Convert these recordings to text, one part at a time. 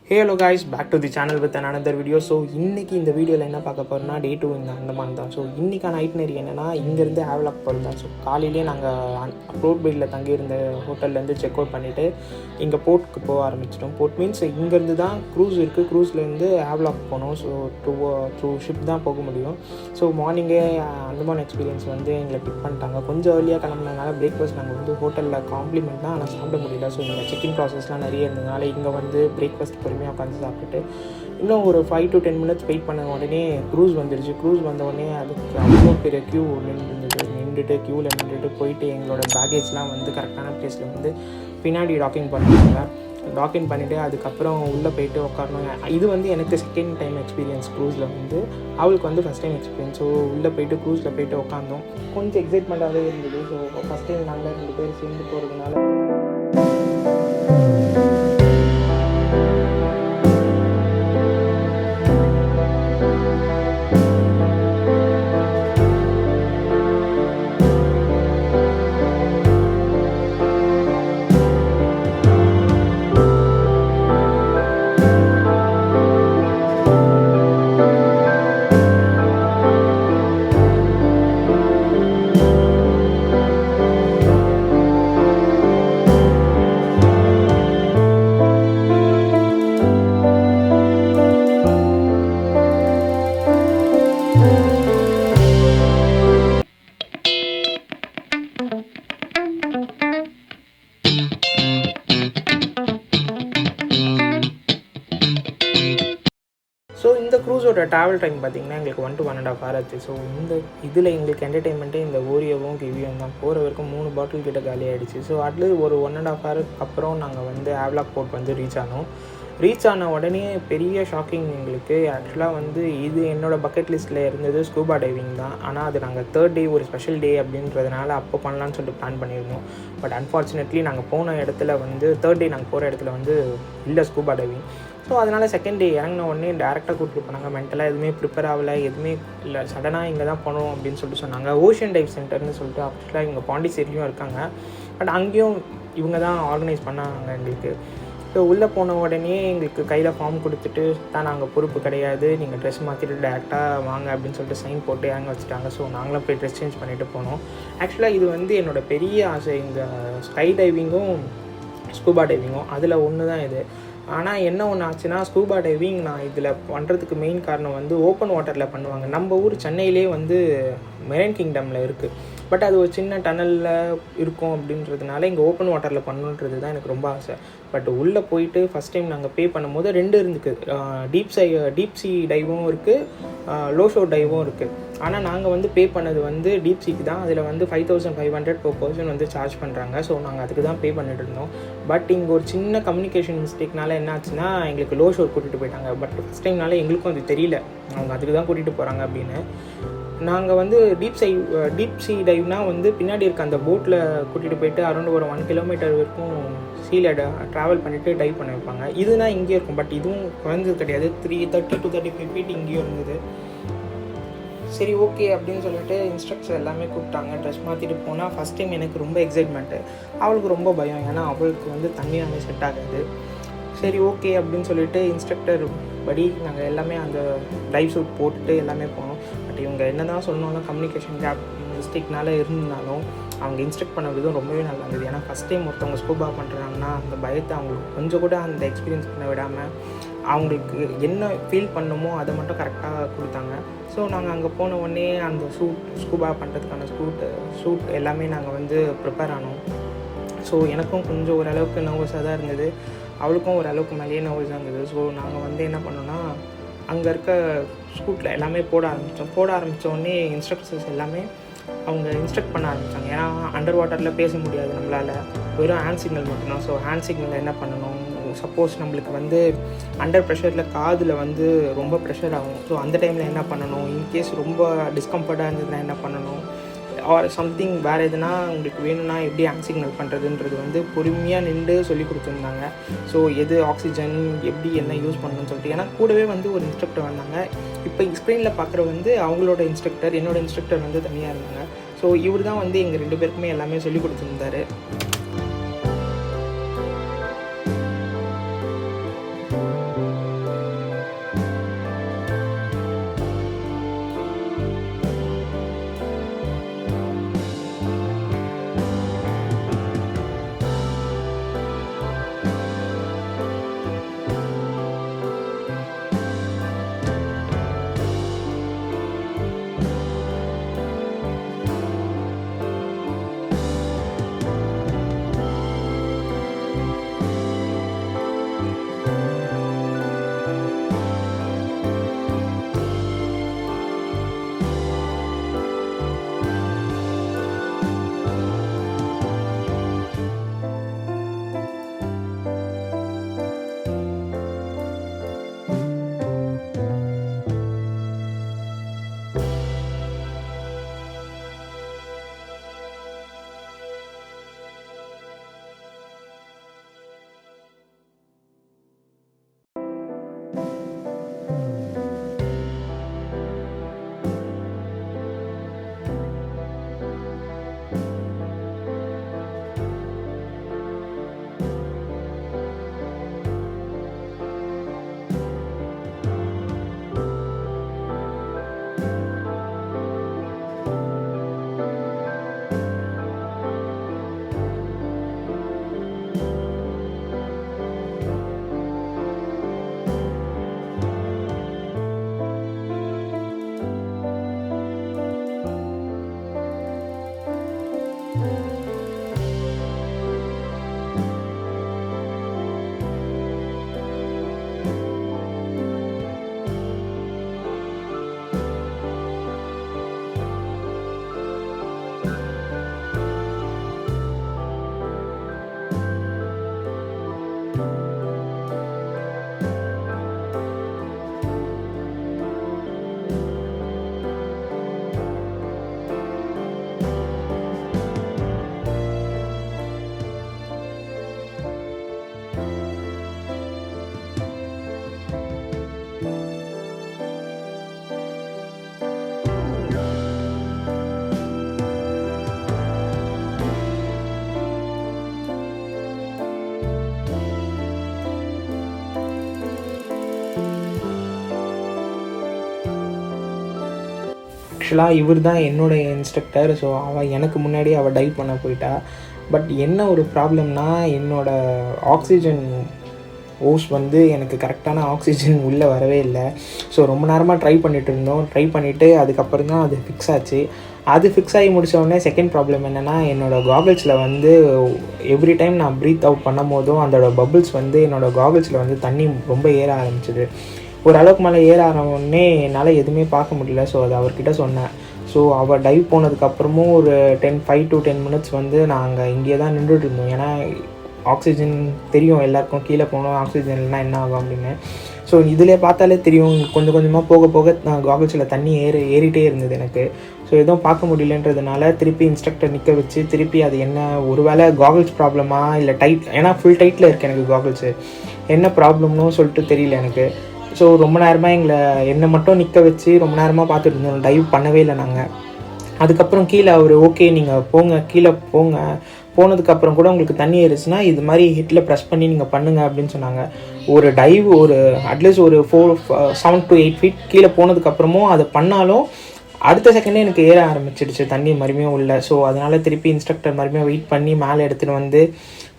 Hey hello guys, back to the channel with another video. So இன்றைக்கி இந்த வீடியோவில் என்ன பார்க்க போகிறோம்னா டே 2 இந்த அந்தமான் தான். ஸோ இன்றைக்கான ஐட்னரி என்னென்னா இங்கேருந்து ஹேவ்லாக் போகிறது தான். ஸோ காலையிலே நாங்கள் போர்ட் பைடில் தங்கியிருந்த ஹோட்டல்லேருந்து செக் அவுட் பண்ணிவிட்டு இங்கே போர்ட்டுக்கு போக ஆரம்பிச்சிட்டோம். போர்ட் மீன்ஸ் இங்கேருந்து தான் க்ரூஸ் இருக்குது, க்ரூஸ்லேருந்து ஹேவ்லாக் போகணும். ஸோ த்ரூ ஷிப் தான் போக முடியும். ஸோ மார்னிங்கே அந்தமான் எக்ஸ்பீரியன்ஸ் வந்து எங்களை பிக் பண்ணிட்டாங்க. கொஞ்சம் ஏர்லியாக கிளம்புனதுனால பிரேக்ஃபாஸ்ட் நாங்கள் வந்து ஹோட்டலில் காம்ப்ளிமெண்ட் தான், ஆனால் சாப்பிட முடியல. ஸோ இங்கே செக்கிங் ப்ராசஸ்லாம் நிறைய இருந்ததுனால இங்கே வந்து பிரேக்ஃபாஸ்ட் பொறுமையாக உட்காந்து சாப்பிட்டுட்டு இன்னும் ஒரு 5 to 10 minutes வெயிட் பண்ண உடனே க்ரூஸ் வந்துடுச்சு. க்ரூஸ் வந்த உடனே அதுக்கு அவ்வளோ பெரிய க்யூ நின்றுட்டு க்யூவில் நின்றுட்டு போயிட்டு எங்களோட பேகேஜ்லாம் வந்து கரெக்டான ப்ளேஸில் வந்து பின்னாடி டாக்கிங் பண்ணுவாங்க. டாக்கிங் பண்ணிவிட்டு அதுக்கப்புறம் உள்ளே போயிட்டு உட்காரணும். இது வந்து எனக்கு செகண்ட் டைம் எக்ஸ்பீரியன்ஸ் க்ரூஸில் வந்து, அவளுக்கு வந்து ஃபஸ்ட் டைம் எக்ஸ்பீரியன்ஸ். ஸோ உள்ளே போயிட்டு க்ரூஸில் போயிட்டு உட்காந்தோம். கொஞ்சம் எக்ஸைட்மெண்ட்டாகவே இருந்தது. ஸோ ஃபஸ்ட் டைம் நாங்கள் 2 பேர் சேர்ந்து போகிறதுனால இந்த க்ரூஸோட ட்ராவல் டைம் பார்த்திங்கன்னா எங்களுக்கு 1 to 1.5 hour ஆச்சு. ஸோ இந்த இதில் எங்களுக்கு என்டர்டெயின்மெண்ட்டே இந்த ஓரியோவும் கிவியும் தான். போகிற வரைக்கும் 3 பாட்டில் கிட்ட காலி ஆகிடுச்சு. ஸோ அட்லீ ஒரு 1.5 hour அப்புறம் நாங்கள் வந்து ஹேவ்லாக் போர்ட் வந்து ரீச் ஆன உடனே பெரிய ஷாக்கிங் எங்களுக்கு. ஆக்சுவலாக வந்து இது என்னோடய பக்கெட் லிஸ்ட்டில் இருந்தது ஸ்கூபா டைவிங் தான். ஆனால் அது நாங்கள் 3rd day ஒரு ஸ்பெஷல் டே அப்படின்றதுனால அப்போ பண்ணலான்னு சொல்லிட்டு பிளான் பண்ணியிருந்தோம். பட் அன்ஃபார்ச்சுனேட்லி நாங்கள் போன இடத்துல வந்து 3rd day நாங்கள் போகிற இடத்துல வந்து இல்லை ஸ்கூபா டைவிங். ஸோ அதனால் செகண்ட் டே இறங்கின உடனே டேரெக்டாக கூப்பிட்டு போனாங்க. மென்டலாக எதுவுமே ப்ரிப்பேர் ஆகலை, எதுவுமே இல்லை, சடனாக இங்கே தான் போனோம் அப்படின்னு சொல்லிட்டு சொன்னாங்க. ஓஷன் டைவ் சென்டர்னு சொல்லிட்டு ஆக்சுவலாக இங்கே பாண்டிச்சேரியும் இருக்காங்க. பட் அங்கேயும் இவங்க தான் ஆர்கனைஸ் பண்ணாங்க எங்களுக்கு. ஸோ உள்ளே போன உடனே எங்களுக்கு கையில் ஃபார்ம் கொடுத்துட்டு தான் நாங்கள் பொறுப்பு கிடையாது, நீங்கள் ட்ரெஸ் மாற்றிட்டு டேரெக்டாக வாங்க அப்படின்னு சொல்லிட்டு சைன் போட்டு இறங்க வச்சுட்டாங்க. ஸோ நாங்களும் போய் ட்ரெஸ் சேஞ்ச் பண்ணிவிட்டு போனோம். ஆக்சுவலாக இது வந்து என்னோடய பெரிய ஆசை, இந்த ஸ்கை டைவிங்கும் ஸ்கூபா டைவிங்கும் அதில் ஒன்று தான் இது. ஆனால் என்ன ஒன்று ஆச்சுன்னா, ஸ்கூபா டைவிங் நான் இதில் பண்ணுறதுக்கு மெயின் காரணம் வந்து ஓப்பன் வாட்டரில் பண்ணுவாங்க. நம்ம ஊர் சென்னையிலே வந்து மெரைன் கிங்டமில் இருக்குது. பட் அது ஒரு சின்ன டனலில் இருக்கும் அப்படின்றதுனால இங்கே ஓப்பன் வாட்டரில் பண்ணணுன்றது தான் எனக்கு ரொம்ப ஆசை. பட் உள்ளே போயிட்டு ஃபஸ்ட் டைம் நாங்கள் பே பண்ணும்போது 2 இருந்துக்கு, டீப் சி டைவும் இருக்குது, லோ ஷோர் டைவும் இருக்குது. ஆனால் நாங்கள் வந்து பே பண்ணது வந்து டீப் சீக்கு தான். அதில் வந்து 5500 per person வந்து சார்ஜ் பண்ணுறாங்க. ஸோ நாங்கள் அதுக்கு தான் பே பண்ணிட்டு இருந்தோம். பட் இங்கே ஒரு சின்ன கம்யூனிகேஷன் மிஸ்டேக்னால என்ன ஆச்சுன்னா, எங்களுக்கு லோ ஷோர் கூட்டிகிட்டு போயிட்டாங்க. பட் ஃபஸ்ட் டைம்னால எங்களுக்கும் அது தெரியல அவங்க அதுக்கு தான் கூட்டிகிட்டு போகிறாங்க அப்படின்னு. நாங்கள் வந்து டீப் சி டைவ்னால் வந்து பின்னாடி இருக்க அந்த போட்டில் கூட்டிகிட்டு போயிட்டு அரௌண்ட் ஒரு 1 kilometer வரைக்கும் சீல ட்ராவல் பண்ணிவிட்டு டைவ் பண்ண வைப்பாங்க. இதுதான் இங்கே இருக்கும். பட் இதுவும் குறைஞ்சது கிடையாது. 330 to 35 feet இங்கேயும் இருந்தது. சரி ஓகே அப்படின்னு சொல்லிட்டு இன்ஸ்ட்ரக்டர் எல்லாமே கூப்பிட்டாங்க. ட்ரெஸ் மாற்றிட்டு போனால் ஃபஸ்ட் டைம் எனக்கு ரொம்ப எக்ஸைட்மெண்ட்டு, அவளுக்கு ரொம்ப பயம். ஏன்னா அவளுக்கு வந்து தண்ணி வந்து செட் ஆகாது. சரி ஓகே அப்படின்னு சொல்லிட்டு இன்ஸ்ட்ரக்டர் படி நாங்கள் எல்லாமே அந்த டைவ் சூட் போட்டுட்டு எல்லாமே போனோம். பட் இவங்க என்ன தான் சொன்னாலும் கம்யூனிகேஷன் கேப் மிஸ்டேக்னால இருந்தாலும் அவங்க இன்ஸ்ட்ரக்ட் பண்ண விதம் ரொம்பவே நல்லா இருந்தது. ஏன்னா ஃபஸ்ட் டைம் ஒருத்தவங்க ஸ்கூபா பண்ணுறாங்கன்னா அந்த பயத்தை அவங்களுக்கு கொஞ்சம் கூட அந்த எக்ஸ்பீரியன்ஸ் பண்ண விடாமல் அவங்களுக்கு என்ன ஃபீல் பண்ணணுமோ அதை மட்டும் கரெக்டாக கொடுத்தாங்க. ஸோ நாங்கள் அங்கே போன உடனே அந்த ஸ்கூபா பண்ணுறதுக்கான ஷூட் எல்லாமே நாங்கள் வந்து ப்ரிப்பேர் ஆனோம். ஸோ எனக்கும் கொஞ்சம் ஓரளவுக்கு நர்வஸாக தான் இருந்தது, அவளுக்கும் ஓரளவுக்கு மேலேயே நர்வஸாக இருந்தது. ஸோ நாங்கள் வந்து என்ன பண்ணோன்னா, அங்கே இருக்க ஸ்கூட்டில் எல்லாமே போட ஆரம்பித்தோடனே இன்ஸ்ட்ரக்டர்ஸ் எல்லாமே அவங்க இன்ஸ்ட்ரக்ட் பண்ண ஆரம்பித்தாங்க. ஏன்னா அண்டர் வாட்டரில் பேச முடியாது நம்மளால், வெறும் ஹேண்ட் சிக்னல் மட்டும்தான். ஸோ ஹேண்ட் சிக்னலில் என்ன பண்ணணும், சப்போஸ் நம்மளுக்கு வந்து அண்டர் ப்ரெஷரில் காதில் வந்து ரொம்ப ப்ரெஷர் ஆகும். ஸோ அந்த டைமில் என்ன பண்ணணும், இன்கேஸ் ரொம்ப டிஸ்கம்ஃபர்ட்டாக இருந்ததுன்னா என்ன பண்ணணும், ஆர் சம்திங் வேறு எதுனா உங்களுக்கு வேணும்னா எப்படி ஹேண்ட் சிக்னல் பண்ணுறதுன்றது வந்து பொறுமையாக நின்று சொல்லி கொடுத்துருந்தாங்க. ஸோ எது ஆக்சிஜன் எப்படி என்ன யூஸ் பண்ணணும்னு சொல்லிட்டு. ஏன்னா கூடவே வந்து ஒரு இன்ஸ்ட்ரக்டர் வந்தாங்க. இப்போ ஸ்க்ரீனில் பார்க்குற வந்து அவங்களோட இன்ஸ்ட்ரக்டர், என்னோடய இன்ஸ்ட்ரக்டர் வந்து தனியாக இருந்தாங்க. ஸோ இவர் தான் வந்து எங்கள் 2 பேருக்குமே எல்லாமே சொல்லி கொடுத்துருந்தாரு. ஆக்சுவலாக இவர் தான் என்னோடய இன்ஸ்ட்ரக்டர். ஸோ அவள் எனக்கு முன்னாடி அவள் டைவ் பண்ண போயிட்டா. பட் என்ன ஒரு ப்ராப்ளம்னா, என்னோடய ஆக்சிஜன் ஓஸ் வந்து எனக்கு கரெக்டான ஆக்சிஜன் உள்ளே வரவே இல்லை. ஸோ ரொம்ப நேரமாக ட்ரை பண்ணிவிட்டு அதுக்கப்புறம் தான் அது ஃபிக்ஸ் ஆச்சு. அது ஃபிக்ஸ் ஆகி முடித்தோடனே செகண்ட் ப்ராப்ளம் என்னென்னா, என்னோடய காகல்ஸில் வந்து எவ்ரி டைம் நான் ப்ரீத் அவுட் பண்ணும் போதும் அதோட பபுள்ஸ் வந்து என்னோடய காகல்ஸில் வந்து தண்ணி ரொம்ப ஏற ஆரம்பிச்சிது. ஓரளவுக்கு மேலே ஏற ஆரம்பிச்சோடனே என்னால் எதுவுமே பார்க்க முடியல. ஸோ அது அவர்கிட்ட சொன்னேன். ஸோ அவள் டைவ் போனதுக்கப்புறமும் ஒரு 5 to 10 minutes வந்து நாங்கள் இங்கே தான் நின்றுட்டு இருந்தோம். ஏன்னா ஆக்சிஜன் தெரியும் எல்லாருக்கும், கீழே போனோம் ஆக்சிஜன் இல்லைனா என்ன ஆகும் அப்படின்னு. ஸோ இதில் பார்த்தாலே தெரியும், கொஞ்சம் கொஞ்சமாக போக போக நான் காகல்ஸில் தண்ணி ஏறிட்டே இருந்தது எனக்கு. ஸோ எதுவும் பார்க்க முடியலன்றதுனால திருப்பி இன்ஸ்ட்ரக்டர் நிற்க வச்சு திருப்பி அது என்ன, ஒரு வேளை காகல்ஸ் ப்ராப்ளமா இல்லை டைட், ஏன்னா ஃபுல் டைட்டில் இருக்குது எனக்கு காகல்ஸு, என்ன ப்ராப்ளம்னு சொல்லிட்டு தெரியல எனக்கு. ஸோ ரொம்ப நேரமாக என்னை மட்டும் நிற்க வச்சு ரொம்ப நேரமாக பார்த்துட்டு இருந்தோம். டைவ் பண்ணவே இல்லை நாங்கள். அதுக்கப்புறம் கீழே அவர் ஓகே நீங்கள் போங்க, கீழே போங்க, போனதுக்கப்புறம் கூட உங்களுக்கு தண்ணி ஏறிச்சுன்னா இது மாதிரி ஹிட்டில் ப்ரெஸ் பண்ணி நீங்கள் பண்ணுங்கள் அப்படின்னு சொன்னாங்க. ஒரு டைவ் ஒரு அட்லீஸ்ட் ஒரு 7 to 8 feet கீழே போனதுக்கப்புறமும் அதை பண்ணாலும் அடுத்த செகண்டே எனக்கு ஏற ஆரம்பிச்சிடுச்சு தண்ணி மறுபடியும் உள்ள. ஸோ அதனால் திருப்பி இன்ஸ்ட்ரக்டர் மறுபடியும் வெயிட் பண்ணி மேலே எடுத்துகிட்டு வந்து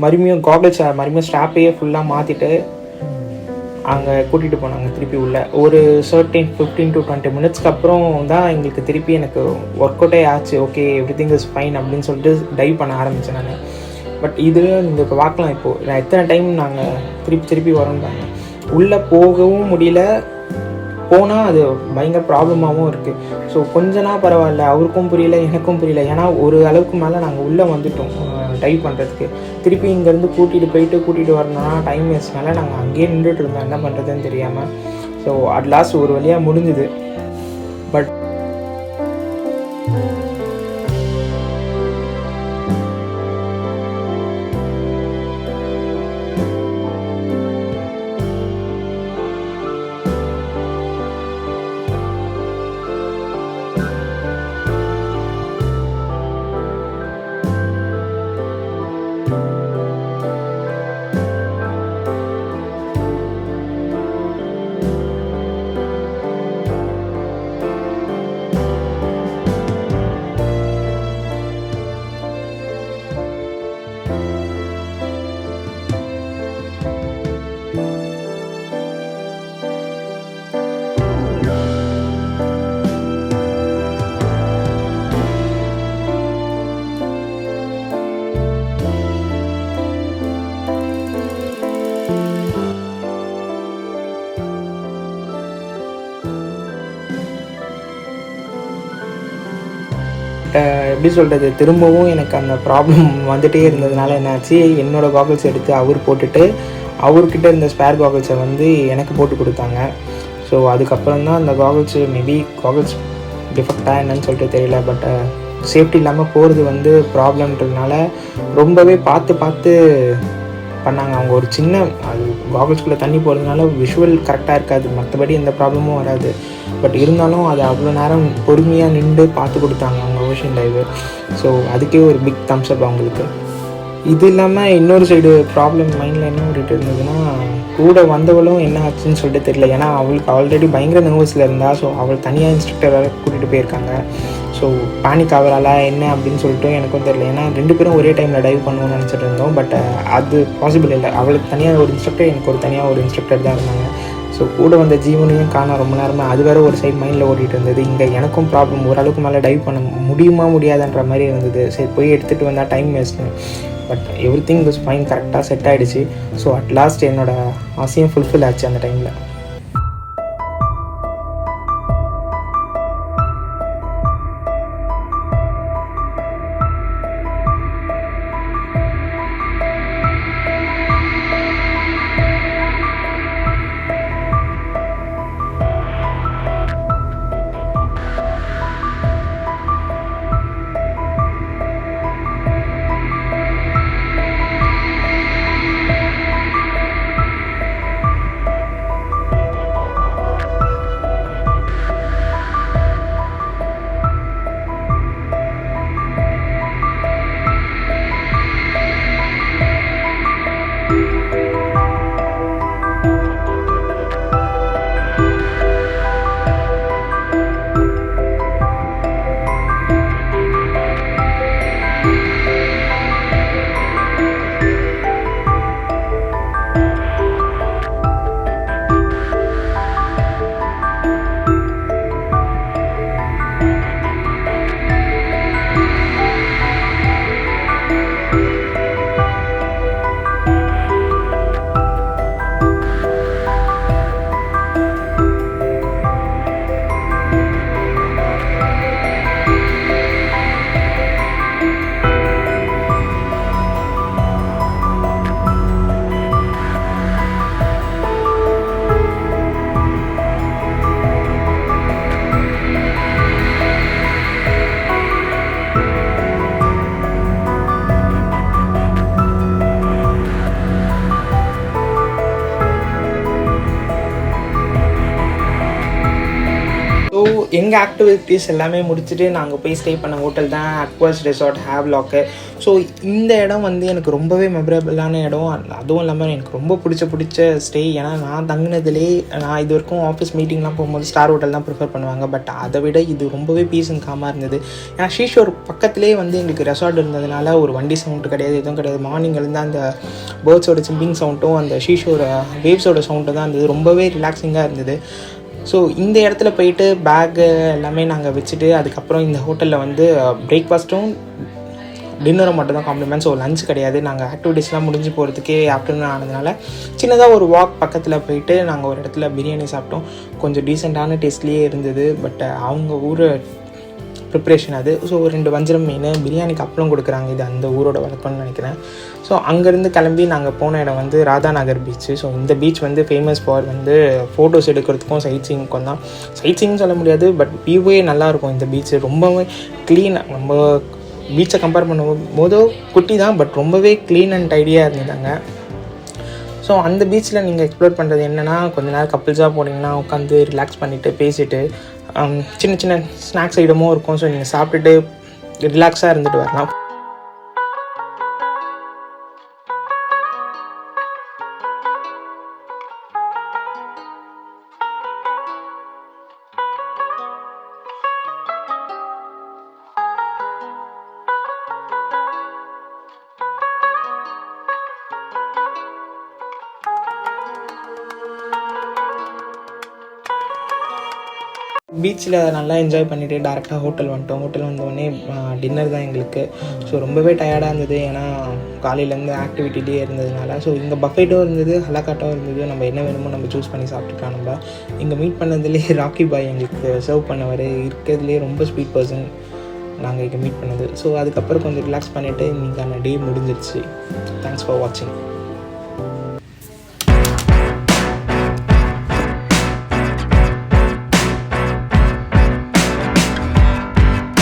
மறுபடியும் காகல்ஸ் மறுபடியும் ஸ்ட்ராப்பையே ஃபுல்லாக மாற்றிட்டு அங்கே கூட்டிகிட்டு போனாங்க திருப்பி உள்ள. ஒரு 15 to 20 minutesக்கு அப்புறம் தான் எங்களுக்கு திருப்பி எனக்கு ஒர்க் அவுட்டே ஆச்சு. ஓகே எவ்ரிதிங் இஸ் ஃபைன் அப்படின்னு சொல்லிட்டு டைவ் பண்ண ஆரம்பித்தேன் நான். பட் இது நீங்கள் இப்போ பார்க்கலாம், இப்போது நான் எத்தனை டைம் நாங்கள் திருப்பி வரோன்றாங்க. உள்ளே போகவும் முடியல, போனால் அது பயங்கர ப்ராப்ளமாகவும் இருக்குது. ஸோ கொஞ்ச நாள் பரவாயில்ல, அவருக்கும் புரியல எனக்கும் புரியல. ஏன்னா ஒரு அளவுக்கு மேலே நாங்கள் உள்ளே வந்துவிட்டோம் டைவ் பண்ணுறதுக்கு. திருப்பி இங்கேருந்து கூட்டிகிட்டு வரணும்னா டைம் வேஸ்ட்னால நாங்கள் அங்கேயே நின்றுட்டு இருந்தோம் என்ன பண்ணுறதுன்னு தெரியாமல். ஸோ அட் லாஸ்ட் ஒரு வழியாக முடிஞ்சுது. பட் எப்படி சொல்கிறது, திரும்பவும் எனக்கு அந்த ப்ராப்ளம் வந்துகிட்டே இருந்ததுனால என்னாச்சு, என்னோடய காகல்ஸ் எடுத்து அவர் போட்டுட்டு அவர்கிட்ட இருந்த ஸ்பேர் காகல்ஸை வந்து எனக்கு போட்டு கொடுத்தாங்க. ஸோ அதுக்கப்புறம் தான் அந்த மேபி காகல்ஸ் டிஃபெக்டாக என்னன்னு சொல்லிட்டு தெரியல. பட் சேஃப்டி இல்லாமல் போகிறது வந்து ப்ராப்ளம்ன்றதுனால ரொம்பவே பார்த்து பண்ணாங்க அவங்க. ஒரு சின்ன அது காகல்ஸ்குள்ளே தண்ணி போகிறதுனால விஷுவல் கரெக்டாக இருக்காது, மற்றபடி எந்த ப்ராப்ளமும் வராது. பட் இருந்தாலும் அது அவ்வளோ நேரம் பொறுமையாக நின்று பார்த்து கொடுத்தாங்க அவங்க ஓஷன் டைவர். ஸோ அதுக்கே ஒரு பிக் தம்ஸ் அப் அவங்களுக்கு. இது இல்லாமல் இன்னொரு சைடு ப்ராப்ளம் மைண்டில் என்ன ஓடிட்டு இருந்ததுன்னா, கூட வந்தவளும் என்ன ஆச்சுன்னு சொல்லிட்டு தெரியல. ஏன்னா அவளுக்கு ஆல்ரெடி பயங்கர நர்வஸில் இருந்தா. ஸோ அவள் தனியாக இன்ஸ்ட்ரக்டராக கூட்டிகிட்டு போயிருக்காங்க. ஸோ பேனிக் ஆகலால என்ன அப்படின்னு சொல்லிட்டு எனக்கும் தெரியல. ஏன்னா 2 பேரும் ஒரே டைமில் டைவ் பண்ணணும்னு நினச்சிட்டு இருந்தோம். பட் அது பாசிபிள் இல்லை. அவளுக்கு தனியாக ஒரு இன்ஸ்ட்ரக்டர், எனக்கு தனியாக ஒரு இன்ஸ்ட்ரக்டர் தான் இருந்தாங்க. ஸோ கூட வந்த ஜீவனையும் காண ரொம்ப நேரமாக அது வேறு ஒரு சைடு மைண்டில் ஓடிட்டு இருந்தது. இங்கே எனக்கும் ப்ராப்ளம், ஓரளவுக்கு மேலே டைவ் பண்ண முடியாதுன்ற மாதிரி இருந்தது. சரி போய் எடுத்துகிட்டு வந்தால் time waste. But everything was fine, கரெக்டாக செட் ஆகிடுச்சு. ஸோ அட் லாஸ்ட் என்னோடய ஆசையும் ஃபுல்ஃபில் ஆச்சு அந்த டைமில். எங்கள் ஆக்டிவிட்டீஸ் எல்லாமே முடிச்சுட்டு நாங்கள் போய் ஸ்டே பண்ண ஹோட்டல் தான் அக்வாஸ் ரெசார்ட் ஹேவ்லாக்கு. ஸோ இந்த இடம் வந்து எனக்கு ரொம்பவே மெமரபிளான இடம். அதுவும் இல்லாமல் எனக்கு ரொம்ப பிடிச்ச ஸ்டே. ஏன்னா நான் தங்கினதுலேயே நான் இது வரைக்கும் ஆஃபீஸ் மீட்டிங்லாம் போகும்போது ஸ்டார் ஹோட்டல் தான் ப்ரிஃபர் பண்ணுவாங்க. பட் அதை விட இது ரொம்பவே பீஸ் அண்ட் காமாக இருந்தது. ஏன்னா ஷீஷோர் பக்கத்துலேயே வந்து எங்களுக்கு ரெசார்ட் இருந்ததுனால ஒரு வண்டி சவுண்டு கிடையாது, எதுவும் கிடையாது. மார்னிங்லேருந்து அந்த பேர்ட்ஸோட சிம்பிங் சவுண்டும் அந்த ஷீஷோட வேவ்ஸோட சவுண்டு தான் இருந்தது. ரொம்பவே ரிலாக்ஸிங்காக இருந்தது. ஸோ இந்த இடத்துல போயிட்டு பேக்கு எல்லாமே நாங்கள் வச்சுட்டு அதுக்கப்புறம் இந்த ஹோட்டலில் வந்து பிரேக்ஃபாஸ்ட்டும் டின்னரும் மட்டும் தான் காம்ப்ளிமெண்ட். ஸோ லஞ்ச் கிடையாது. நாங்கள் ஆக்டிவிட்டீஸ்லாம் முடிஞ்சு போகிறதுக்கே ஆஃப்டர்நூன் ஆனதுனால சின்னதாக ஒரு வாக் பக்கத்தில் போயிட்டு நாங்கள் ஒரு இடத்துல பிரியாணி சாப்பிட்டோம். கொஞ்சம் டீசெண்டான டேஸ்ட்லேயே இருந்தது. பட் அவங்க ஊர் ப்ரிப்ரேஷன் அது. ஸோ 2 வஞ்சரம் மீன் பிரியாணிக்கு அப்பளம் கொடுக்குறாங்க. இது அந்த ஊரோட வழக்கம்னு நினைக்கிறேன். ஸோ அங்கேருந்து கிளம்பி நாங்கள் போன இடம் வந்து ராதாநகர் பீச்சு. ஸோ இந்த பீச் வந்து ஃபேமஸ் ஃபார் வந்து ஃபோட்டோஸ் எடுக்கிறதுக்கும் சைட் சீயிங்க்கும் தான். சைட் சீயிங் சொல்ல முடியாது, பட் வியூவே நல்லாயிருக்கும். இந்த பீச்சு ரொம்பவே க்ளீன். நம்ம பீச்சை கம்பேர் பண்ணும்போது குட்டி தான், பட் ரொம்பவே க்ளீன் அண்ட் டைடியாக இருந்ததாங்க. ஸோ அந்த பீச்சில் நீங்கள் எக்ஸ்ப்ளோர் பண்ணுறது என்னென்னா, கொஞ்ச நேரம் கப்பிள்ஸாக போனீங்கன்னா உட்காந்து ரிலாக்ஸ் பண்ணிவிட்டு பேசிவிட்டு சின்ன ஸ்நாக்ஸ் ஐட்டமும் இருக்கும். ஸோ நீங்கள் சாப்பிட்டுட்டு ரிலாக்ஸாக இருந்துட்டு வரலாம். பீச்சில் நல்லா என்ஜாய் பண்ணிவிட்டு டேரெக்டாக ஹோட்டல் வந்துட்டோம். ஹோட்டல் வந்தோடனே டின்னர் தான் எங்களுக்கு. ஸோ ரொம்பவே டயர்டாக இருந்தது. ஏன்னா காலையிலேருந்து ஆக்டிவிட்டிலே இருந்ததுனால. ஸோ இங்கே பஃபேட்டும் இருந்தது, ஹலாக்காட்டும் இருந்தது. நம்ம என்ன வேணுமோ நம்ம சூஸ் பண்ணி சாப்பிட்டுக்கலாம். நம்ம இங்கே மீட் பண்ணதுலேயே ராக்கி பாய் எங்களுக்கு சர்வ் பண்ணவர் இருக்கிறதுலே ரொம்ப ஸ்வீட் பர்சன் நாங்கள் இங்கே மீட் பண்ணது. ஸோ அதுக்கப்புறம் கொஞ்சம் ரிலாக்ஸ் பண்ணிவிட்டு இன்றைக்கான டே முடிஞ்சிருச்சு. தேங்க்ஸ் ஃபார் வாட்சிங்.